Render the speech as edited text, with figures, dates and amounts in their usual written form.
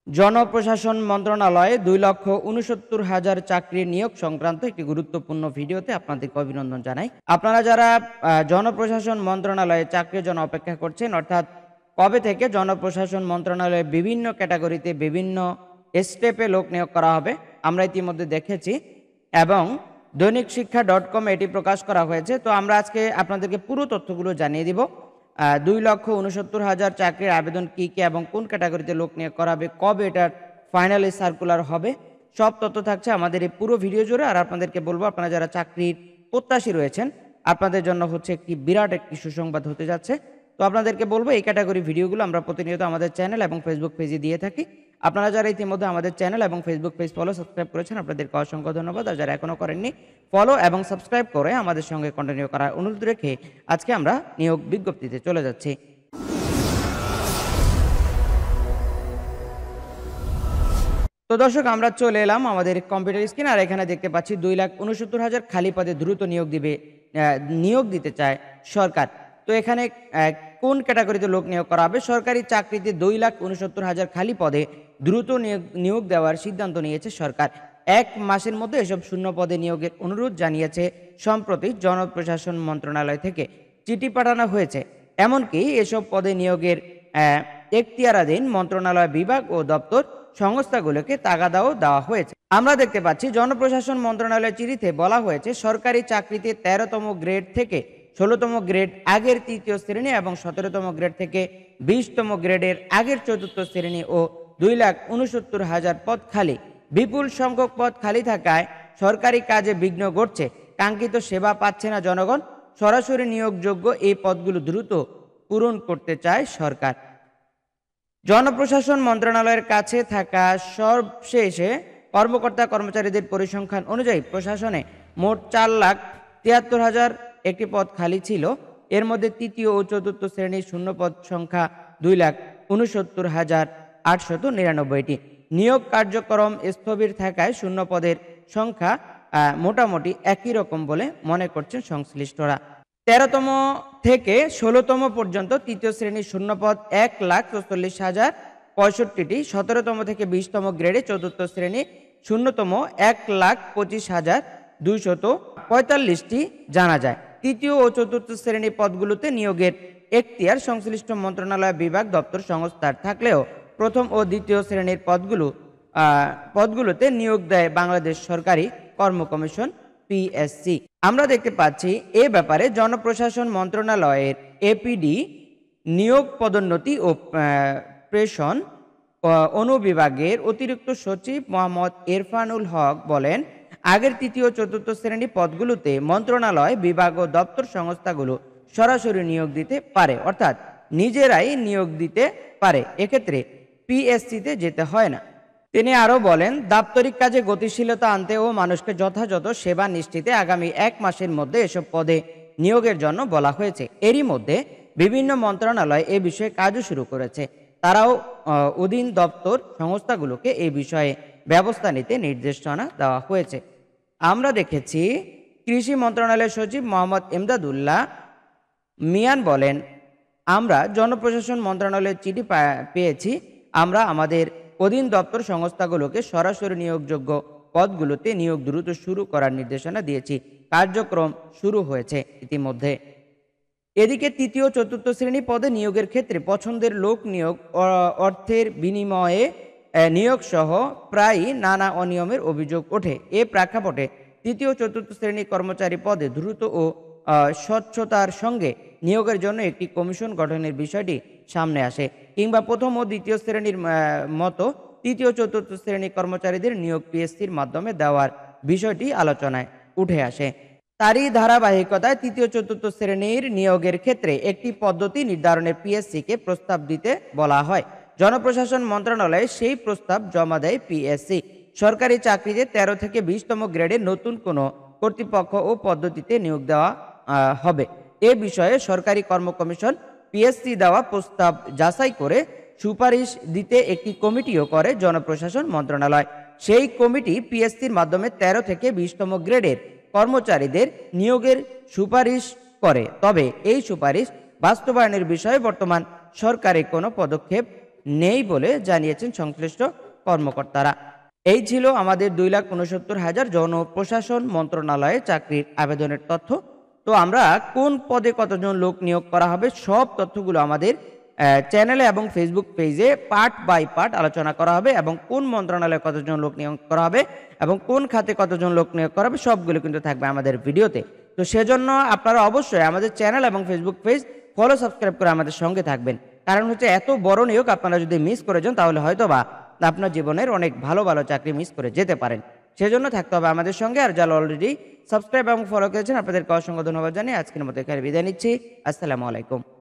জনপ্রশাসন মন্ত্রণালয়ে 2,69,000 চাকরির নিয়োগ সংক্রান্ত একটি গুরুত্বপূর্ণ ভিডিওতে আপনাদেরকে অভিনন্দন জানাই। আপনারা যারা জনপ্রশাসন মন্ত্রণালয়ে চাকরির জন্য অপেক্ষা করছেন, অর্থাৎ কবে থেকে জনপ্রশাসন মন্ত্রণালয়ে বিভিন্ন ক্যাটাগরিতে বিভিন্ন স্টেপে লোক নিয়োগ করা হবে আমরা ইতিমধ্যে দেখেছি এবং দৈনিক শিক্ষা .com এটি প্রকাশ করা হয়েছে। তো আমরা আজকে আপনাদেরকে পুরো তথ্যগুলো জানিয়ে দিব। 2,69,000 চাকরির আবেদন কী কী এবং কোন ক্যাটাগরিতে লোক নিয়োগ করা হবে, কবে এটার ফাইনালি সার্কুলার হবে, সব তথ্য থাকছে আমাদের এই পুরো ভিডিও জুড়ে। আর আপনাদেরকে বলবো, আপনারা যারা চাকরির প্রত্যাশী রয়েছেন আপনাদের জন্য হচ্ছে একটি বিরাট একটি সুসংবাদ হতে যাচ্ছে। তো আপনাদেরকে বলবো, এই ক্যাটাগরি ভিডিওগুলো আমরা প্রতিনিয়ত আমাদের চ্যানেল এবং ফেসবুক পেজে দিয়ে থাকি। আপনারা যারা ইতিমধ্যে আমাদের চ্যানেল এবং ফেসবুক পেজ ফলো সাবস্ক্রাইব করেছেন আপনাদেরকে অসংখ্য ধন্যবাদ। আর যারা এখনও করেননি, ফলো এবং সাবস্ক্রাইব করে আমাদের সঙ্গে কন্টিনিউ করার অনুরোধ রেখে আজকে আমরা নিয়োগ বিজ্ঞপ্তিতে চলে যাচ্ছি। তো দর্শক, আমরা চলে এলাম আমাদের কম্পিউটার স্ক্রিন। আর এখানে দেখতে পাচ্ছি 2,69,000 খালি পদে দ্রুত নিয়োগ দিতে চায় সরকার। তো এখানে কোন ক্যাটাগরিতে লোক নিয়োগ করা হবে? সরকারি চাকরিতে 2,69,000 খালি পদে দ্রুত নিয়োগ দেওয়ার সিদ্ধান্ত নিয়েছে সরকার। 1 মাসের মধ্যে এসব শূন্য পদে নিয়োগের অনুরোধ জানিয়েছে সম্প্রতি জনপ্রশাসন মন্ত্রণালয় থেকে চিঠি পাঠানো হয়েছে। এমনকি এসব পদে নিয়োগের এখতিয়ারাধীন মন্ত্রণালয়, বিভাগ ও দপ্তর সংস্থাগুলোকে তাগাদাও দেওয়া হয়েছে। আমরা দেখতে পাচ্ছি জনপ্রশাসন মন্ত্রণালয়ের চিঠিতে বলা হয়েছে, সরকারি চাকরিতে 13তম গ্রেড থেকে 16তম গ্রেড আগের 3য় শ্রেণী এবং 17তম গ্রেড থেকে 20তম গ্রেডের আগের 4র্থ শ্রেণী ও 2,69,000 পদ খালি। বিপুল সংখ্যক পদ খালি থাকায় সরকারি কাজে বিঘ্ন ঘটছে, কাঙ্ক্ষিত সেবা পাচ্ছে না জনগণ। সরাসরি নিয়োগযোগ্য এই পদগুলো দ্রুত পূরণ করতে চায় সরকার। জনপ্রশাসন মন্ত্রণালয়ের কাছে থাকা সর্বশেষে কর্মকর্তা কর্মচারীদের পরিসংখ্যান অনুযায়ী প্রশাসনে মোট 4,73,000 একটি পদ খালি ছিল। এর মধ্যে 3য় ও 4র্থ শ্রেণীর শূন্য পদ সংখ্যা 2,69,899টি। নিয়োগ কার্যক্রম স্থবির থাকায় শূন্য পদের সংখ্যা মোটামুটি একই রকম বলে মনে করছেন সংশ্লিষ্টরা। 13তম থেকে 16তম পর্যন্ত 3য় শ্রেণীর শূন্যপদ 1,44,065টি। 17তম থেকে 20তম গ্রেডে 4র্থ শ্রেণী শূন্যতম 1,25,245টি জানা যায়। 3য় ও 4র্থ শ্রেণী পদগুলোতে নিয়োগের এখতিয়ার সংশ্লিষ্ট মন্ত্রণালয়, বিভাগ, দপ্তর, সংস্থার থাকলেও প্রথম ও দ্বিতীয় শ্রেণীর পদগুলোতে নিয়োগ দেয় বাংলাদেশ সরকারি কর্ম কমিশন PSC। আমরা দেখতে পাচ্ছি এ ব্যাপারে জনপ্রশাসন মন্ত্রণালয়ের APD নিয়োগ, পদোন্নতি ও প্রেষণ অনুবিভাগের অতিরিক্ত সচিব মোহাম্মদ ইরফানুল হক বলেন, আগের 3য় ও 4র্থ শ্রেণী পদগুলোতে মন্ত্রণালয়, বিভাগ ও দপ্তর সংস্থাগুলো সরাসরি নিয়োগ দিতে পারে, অর্থাৎ নিজেরাই নিয়োগ দিতে পারে। এক্ষেত্রে PSC-তে যেতে হয় না। তিনি আরও বলেন, দাপ্তরিক কাজে গতিশীলতা আনতে ও মানুষকে যথাযথ সেবা নিশ্চিতে আগামী 1 মাসের মধ্যে এসব পদে নিয়োগের জন্য বলা হয়েছে। এরই মধ্যে বিভিন্ন মন্ত্রণালয় এ বিষয়ে কাজও শুরু করেছে। তারাও অধীন দপ্তর সংস্থাগুলোকে এই বিষয়ে ব্যবস্থা নিতে নির্দেশনা দেওয়া হয়েছে। আমরা দেখেছি কৃষি মন্ত্রণালয়ের সচিব মোহাম্মদ এমদাদুল্লাহ মিয়ান বলেন, আমরা জনপ্রশাসন মন্ত্রণালয়ের চিঠি পেয়েছি। আমরা আমাদের অধীন দপ্তর সংস্থাগুলোকে সরাসরি নিয়োগযোগ্য পদগুলোতে নিয়োগ দ্রুত শুরু করার নির্দেশনা দিয়েছি। কার্যক্রম শুরু হয়েছে ইতিমধ্যে। এদিকে 3য় ও 4র্থ শ্রেণী পদে নিয়োগের ক্ষেত্রে পছন্দের লোক নিয়োগ, অর্থের বিনিময়ে নিয়োগ সহ প্রায়ই নানা অনিয়মের অভিযোগ ওঠে। এ প্রেক্ষাপটে 3য় ও 4র্থ শ্রেণী কর্মচারী পদে দ্রুত ও স্বচ্ছতার সঙ্গে নিয়োগের জন্য একটি কমিশন গঠনের বিষয়টি সামনে আসে, কিংবা প্রথম ও দ্বিতীয় শ্রেণীর মতো 3য় ও 4র্থ শ্রেণী কর্মচারীদের নিয়োগ PSC-র মাধ্যমে দেওয়ার বিষয়টি আলোচনায় উঠে আসে। তারই ধারাবাহিকতায় 3য় ও 4র্থ শ্রেণীর নিয়োগের ক্ষেত্রে একটি পদ্ধতি নির্ধারণের PSC-কে প্রস্তাব দিতে বলা হয়। জনপ্রশাসন মন্ত্রণালয়ে সেই প্রস্তাব জমা দেয় PSC। সরকারি চাকরিতে 13 থেকে 20তম গ্রেডে নতুন কোনো কর্তৃপক্ষ ও পদ্ধতিতে নিয়োগ দেওয়া হবে। এ বিষয়ে সরকারি কর্ম কমিশন PSC দেওয়া প্রস্তাব যাচাই করে সুপারিশ দিতে একটি কমিটিও করে জনপ্রশাসন মন্ত্রণালয়। সেই কমিটি PSC-র মাধ্যমে 13 থেকে 20তম গ্রেডের কর্মচারীদের নিয়োগের সুপারিশ করে। তবে এই সুপারিশ বাস্তবায়নের বিষয়ে বর্তমান সরকারের কোনো পদক্ষেপ নেই বলে জানিয়েছেন সংশ্লিষ্ট কর্মকর্তারা। এই ছিল আমাদের 2,69,000 জনপ্রশাসন মন্ত্রণালয়ে চাকরির আবেদনের তথ্য। তো আমরা কোন পদে কতজন লোক নিয়োগ করা হবে সব তথ্যগুলো আমাদের চ্যানেলে এবং ফেসবুক পেজে পার্ট বাই পার্ট আলোচনা করা হবে, এবং কোন মন্ত্রণালয়ে কতজন লোক নিয়োগ করা হবে এবং কোন খাতে কতজন লোক নিয়োগ করা হবে সবগুলো কিন্তু থাকবে আমাদের ভিডিওতে। তো সেজন্য আপনারা অবশ্যই আমাদের চ্যানেল এবং ফেসবুক পেজ ফলো সাবস্ক্রাইব করে আমাদের সঙ্গে থাকবেন। কারণ হচ্ছে এত বড় নিয়োগ আপনারা যদি মিস করে যান তাহলে হয়তোবা আপনার জীবনের অনেক ভালো ভালো চাকরি মিস করে যেতে পারেন। সেজন্য থাকতে হবে আমাদের সঙ্গে। আর যারা অলরেডি সাবস্ক্রাইব এবং ফলো করেছেন আপনাদেরকে অসংখ্য ধন্যবাদ জানিয়ে আজকের মতো এখানে বিদায় নিচ্ছি। আসসালামু আলাইকুম।